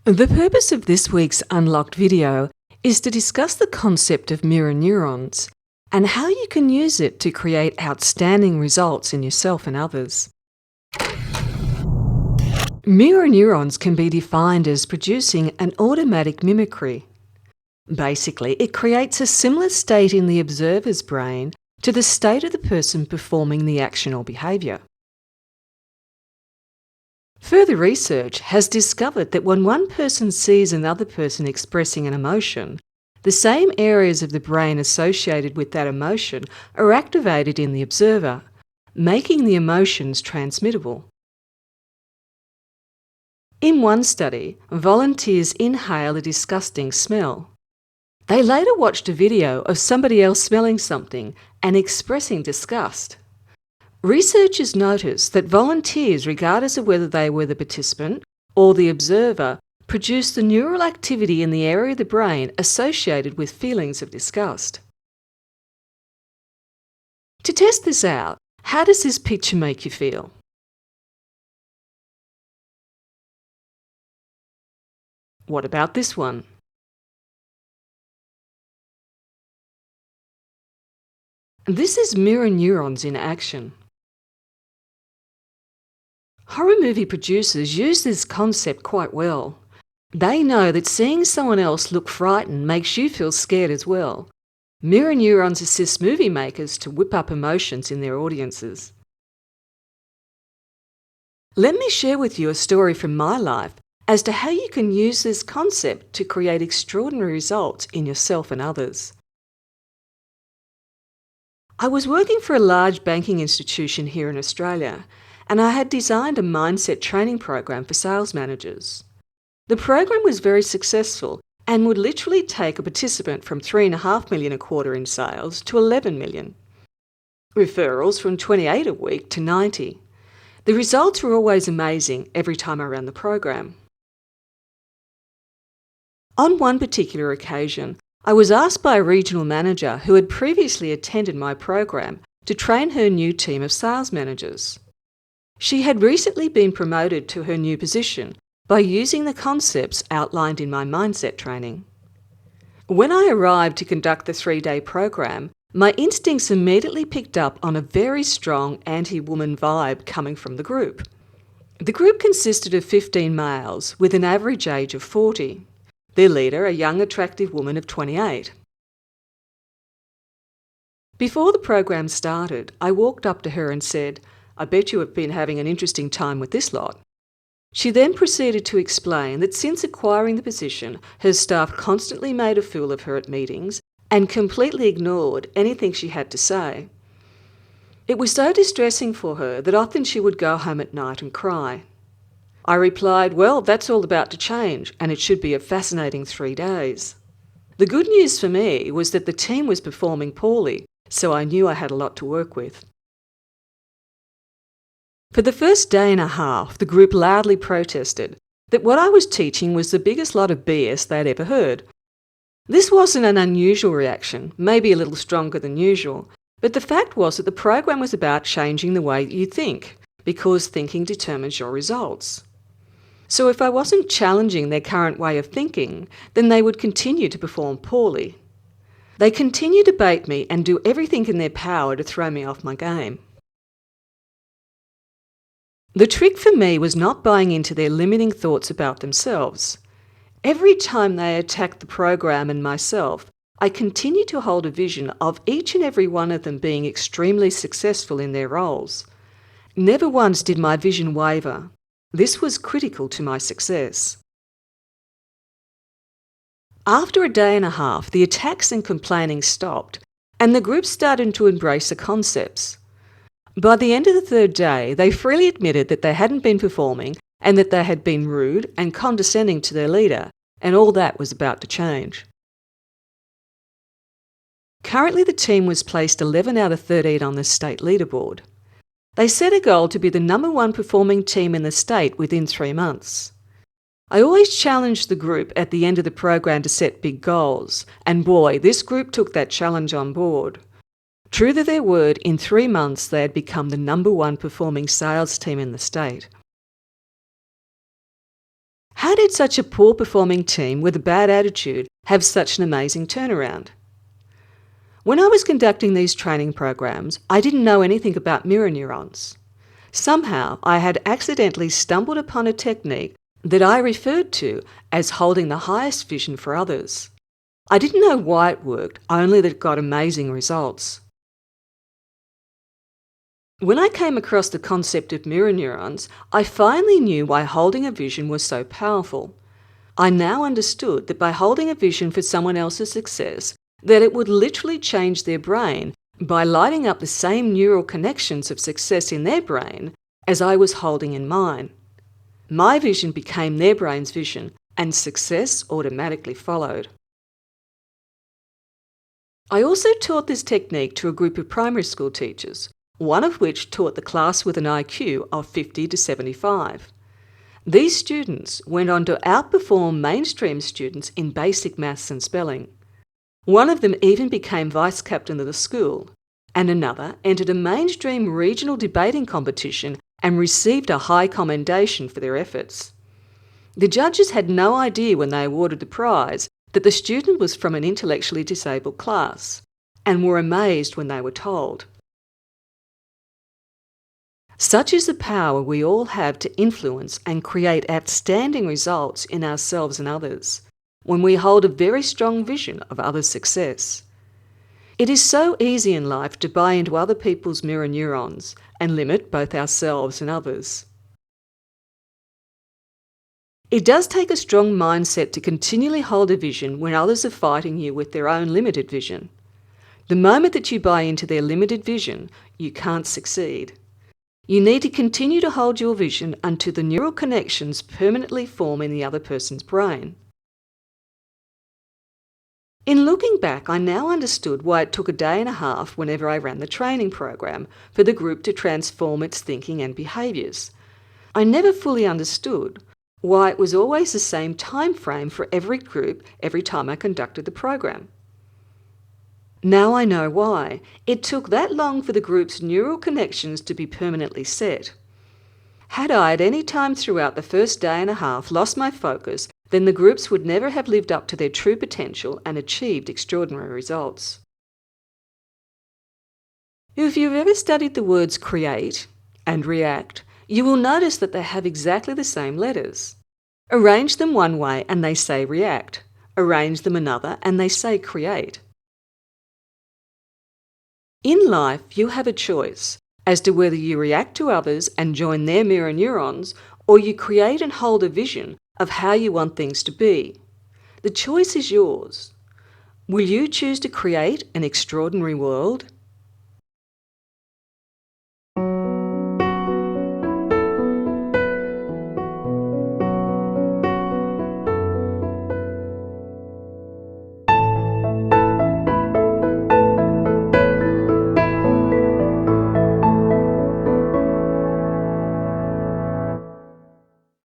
The purpose of this week's Unlocked video is to discuss the concept of mirror neurons and how you can use it to create outstanding results in yourself and others. Mirror neurons can be defined as producing an automatic mimicry. Basically, it creates a similar state in the observer's brain to the state of the person performing the action or behaviour. Further research has discovered that when one person sees another person expressing an emotion, the same areas of the brain associated with that emotion are activated in the observer, making the emotions transmittable. In one study, volunteers inhale a disgusting smell. They later watched a video of somebody else smelling something and expressing disgust. Researchers noticed that volunteers, regardless of whether they were the participant or the observer, produced the neural activity in the area of the brain associated with feelings of disgust. To test this out, how does this picture make you feel? What about this one? This is mirror neurons in action. Horror movie producers use this concept quite well. They know that seeing someone else look frightened makes you feel scared as well. Mirror neurons assist movie makers to whip up emotions in their audiences. Let me share with you a story from my life as to how you can use this concept to create extraordinary results in yourself and others. I was working for a large banking institution here in Australia, and I had designed a mindset training program for sales managers. The program was very successful and would literally take a participant from $3.5 million a quarter in sales to $11 million. Referrals from 28 a week to 90. The results were always amazing every time I ran the program. On one particular occasion, I was asked by a regional manager who had previously attended my program to train her new team of sales managers. She had recently been promoted to her new position by using the concepts outlined in my mindset training. When I arrived to conduct the 3-day program, my instincts immediately picked up on a very strong anti-woman vibe coming from the group. The group consisted of 15 males with an average age of 40. Their leader, a young attractive woman of 28. Before the program started, I walked up to her and said, "I bet you have been having an interesting time with this lot." She then proceeded to explain that since acquiring the position, her staff constantly made a fool of her at meetings and completely ignored anything she had to say. It was so distressing for her that often she would go home at night and cry. I replied, "Well, that's all about to change, and it should be a fascinating 3 days." The good news for me was that the team was performing poorly, so I knew I had a lot to work with. For the first day and a half, the group loudly protested that what I was teaching was the biggest lot of BS they'd ever heard. This wasn't an unusual reaction, maybe a little stronger than usual, but the fact was that the program was about changing the way you think, because thinking determines your results. So if I wasn't challenging their current way of thinking, then they would continue to perform poorly. They continue to bait me and do everything in their power to throw me off my game. The trick for me was not buying into their limiting thoughts about themselves. Every time they attacked the program and myself, I continued to hold a vision of each and every one of them being extremely successful in their roles. Never once did my vision waver. This was critical to my success. After a day and a half, the attacks and complaining stopped, and the group started to embrace the concepts. By the end of the 3rd day, they freely admitted that they hadn't been performing and that they had been rude and condescending to their leader, and all that was about to change. Currently, the team was placed 11 out of 13 on the state leaderboard. They set a goal to be the number 1 performing team in the state within 3 months. I always challenged the group at the end of the program to set big goals, and boy, this group took that challenge on board. True to their word, in 3 months they had become the number 1 performing sales team in the state. How did such a poor performing team with a bad attitude have such an amazing turnaround? When I was conducting these training programs, I didn't know anything about mirror neurons. Somehow, I had accidentally stumbled upon a technique that I referred to as holding the highest vision for others. I didn't know why it worked, only that it got amazing results. When I came across the concept of mirror neurons, I finally knew why holding a vision was so powerful. I now understood that by holding a vision for someone else's success, that it would literally change their brain by lighting up the same neural connections of success in their brain as I was holding in mine. My vision became their brain's vision, and success automatically followed. I also taught this technique to a group of primary school teachers, one of which taught the class with an IQ of 50 to 75. These students went on to outperform mainstream students in basic maths and spelling. One of them even became vice captain of the school, and another entered a mainstream regional debating competition and received a high commendation for their efforts. The judges had no idea when they awarded the prize that the student was from an intellectually disabled class, and were amazed when they were told. Such is the power we all have to influence and create outstanding results in ourselves and others, when we hold a very strong vision of others' success. It is so easy in life to buy into other people's mirror neurons and limit both ourselves and others. It does take a strong mindset to continually hold a vision when others are fighting you with their own limited vision. The moment that you buy into their limited vision, you can't succeed. You need to continue to hold your vision until the neural connections permanently form in the other person's brain. In looking back, I now understood why it took a day and a half whenever I ran the training program for the group to transform its thinking and behaviours. I never fully understood why it was always the same time frame for every group every time I conducted the program. Now I know why. It took that long for the group's neural connections to be permanently set. Had I at any time throughout the first day and a half lost my focus, then the groups would never have lived up to their true potential and achieved extraordinary results. If you've ever studied the words create and react, you will notice that they have exactly the same letters. Arrange them one way and they say react. Arrange them another and they say create. In life, you have a choice as to whether you react to others and join their mirror neurons, or you create and hold a vision of how you want things to be. The choice is yours. Will you choose to create an extraordinary world?